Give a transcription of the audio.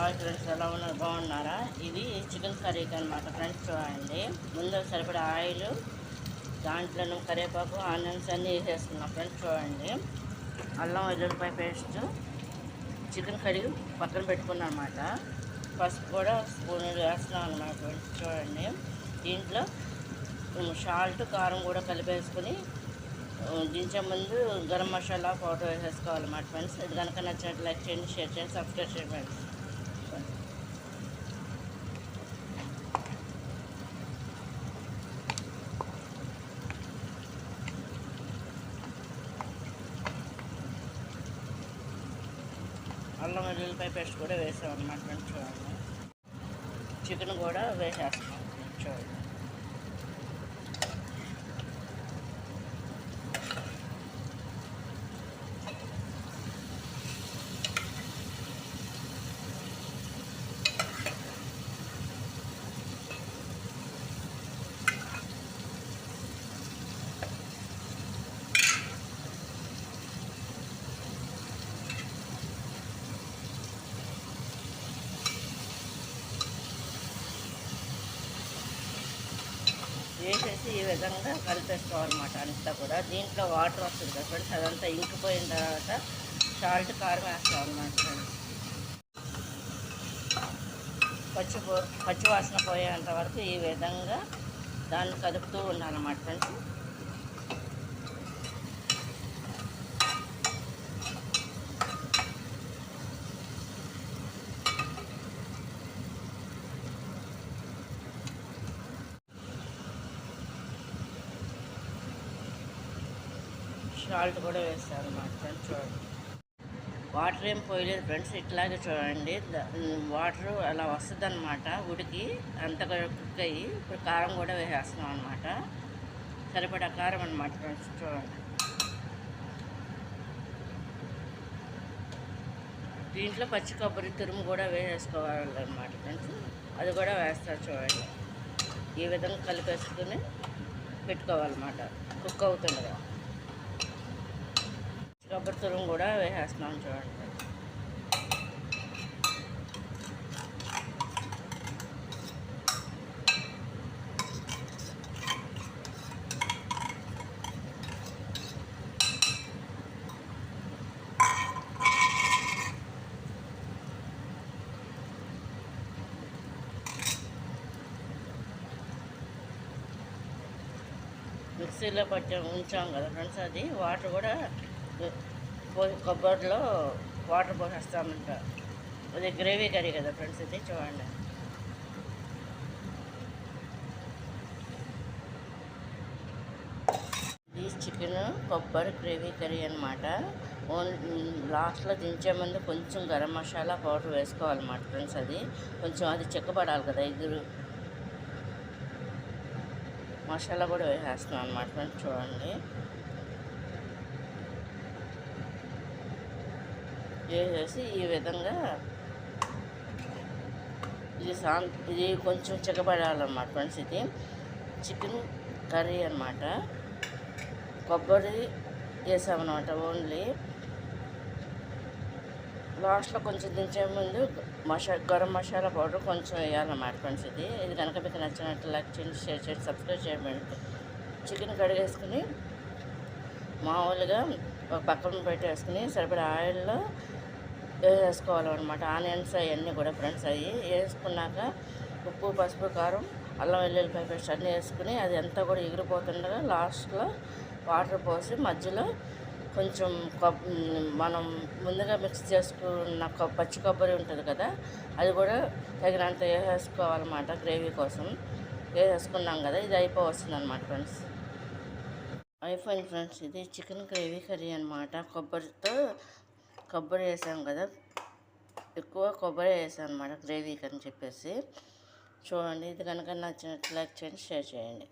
Hi friends, ఎలా ఉన్నారు? బాగున్నారా? ఇది చికెన్ కర్రీకి అనమాట ఫ్రెండ్స్. చూడండి, ముందు సరిపడా ఆయిల్, దాంట్లో కరివేపాకు, ఆనియన్స్ అన్నీ వేసేసుకున్నాం ఫ్రెండ్స్. చూడండి, అల్లం వెల్లుల్లిపాయ పేస్ట్, చికెన్ కర్రీ పక్కన పెట్టుకున్నాం అనమాట. పసుపు కూడా స్పూన్ వేస్తున్నాం అనమాట ఫ్రెండ్స్. చూడండి, దీంట్లో సాల్ట్, కారం కూడా కలిపేసుకుని దించే ముందు గరం మసాలా పౌడర్ వేసేసుకోవాలన్నమాట ఫ్రెండ్స్. ఇది కనుక నచ్చినట్టు లైక్ చేయండి, షేర్ చేయండి, సబ్స్క్రైబ్ చేయండి ఫ్రెండ్స్. అల్లం వెల్లుల్లిపాయ పేస్ట్ కూడా వేసాం అన్నమాట ఫ్రెండ్స్. చూడండి, చికెన్ కూడా వేసేస్తాం చూడండి. వేసేసి ఈ విధంగా కలిపేసుకోవాలన్నమాట అంతా కూడా. దీంట్లో వాటర్ వస్తుంది కదా ఫ్రెండ్స్, అదంతా ఇంకిపోయిన తర్వాత సాల్ట్, కారం వేస్తాం అన్నమాట ఫ్రెండ్స్. పచ్చి వాసన పోయేంత వరకు ఈ విధంగా దాన్ని కలుపుతూ ఉండాలన్నమాట ఫ్రెండ్స్. సాల్ట్ కూడా వేస్తాను అన్నమాట ఫ్రెండ్స్. చూడండి, వాటర్ ఏం పోయలేదు ఫ్రెండ్స్, ఇట్లాగే చూడండి. వాటర్ అలా వస్తుంది అనమాట ఉడికి, అంతగా కుక్ అయ్యి. ఇప్పుడు కారం కూడా వేసేస్తున్నాం అనమాట, సరిపడా కారం అనమాట ఫ్రెండ్స్. చూడండి, దీంట్లో పచ్చి కొబ్బరి తురుము కూడా వేసేసుకోవాలన్నమాట ఫ్రెండ్స్. అది కూడా వేస్తారు చూడండి. ఈ విధంగా కలిపేసుకుని పెట్టుకోవాలన్నమాట కుక్ అవుతుండగా. కొబ్బరి తురుము కూడా వేసేస్తున్నాం చూడండి. మిక్సీలో పట్టి ఉంచాం కదా ఫ్రెండ్స్, అది వాటర్ కూడా కొబ్బరిలో వాటర్ పోసేస్తామంట. అది గ్రేవీ కర్రీ కదా ఫ్రెండ్స్. ఇది చూడండి, ఇది చికెన్ కొబ్బరి గ్రేవీ కర్రీ అనమాట. లాస్ట్లో దించే ముందు కొంచెం గరం మసాలా పౌడర్ వేసుకోవాలన్నమాట ఫ్రెండ్స్. అది కొంచెం అది చెక్కబడాలి కదా, ఇగురు మసాలా కూడా వేసేస్తున్నాం అనమాట ఫ్రెండ్స్. చూడండి, వేసేసి ఈ విధంగా ఇది కొంచెం చిక్కబడాలన్నమాట ఫ్రెండ్స్. ఇది చికెన్ కర్రీ అనమాట. కొబ్బరి వేసామన్నమాట ఓన్లీ. లాస్ట్లో కొంచెం దించే ముందు గరం మసాలా పౌడర్ కొంచెం వేయాలన్నమాట ఫ్రెండ్స్. ఇది కనుక మీకు నచ్చినట్టు లైక్ చేయండి, షేర్ చేయండి, సబ్స్క్రైబ్ చేయండి. చికెన్ కడిగేసుకుని మామూలుగా ఒక పక్కన పెట్టేసుకుని సరిపడా ఆయిల్లో వేసేసుకోవాలన్నమాట. ఆనియన్స్ అవన్నీ కూడా ఫ్రెండ్స్. అవి వేసుకున్నాక ఉప్పు, పసుపు, కారం, అల్లం వెల్లుల్లిపాయ పేస్ట్ అన్నీ వేసుకుని అది అంతా కూడా ఎగిరిపోతుండగా లాస్ట్లో వాటర్ పోసి మధ్యలో కొంచెం మనం ముందుగా మిక్స్ చేసుకున్న పచ్చి కొబ్బరి ఉంటుంది కదా, అది కూడా తగినంత వేసేసుకోవాలన్నమాట గ్రేవీ కోసం. వేసేసుకున్నాం కదా, ఇది అయిపోవస్తుంది అనమాట ఫ్రెండ్స్. అయిపోయింది ఫ్రెండ్స్. ఇది చికెన్ గ్రేవీ కర్రీ అనమాట. కొబ్బరి వేసాం కదా, ఎక్కువ కొబ్బరి వేసాం అనమాట గ్రేవీకి అని చెప్పేసి. చూడండి, ఇది కనుక నచ్చినట్లు లైక్ చేయండి, షేర్ చేయండి.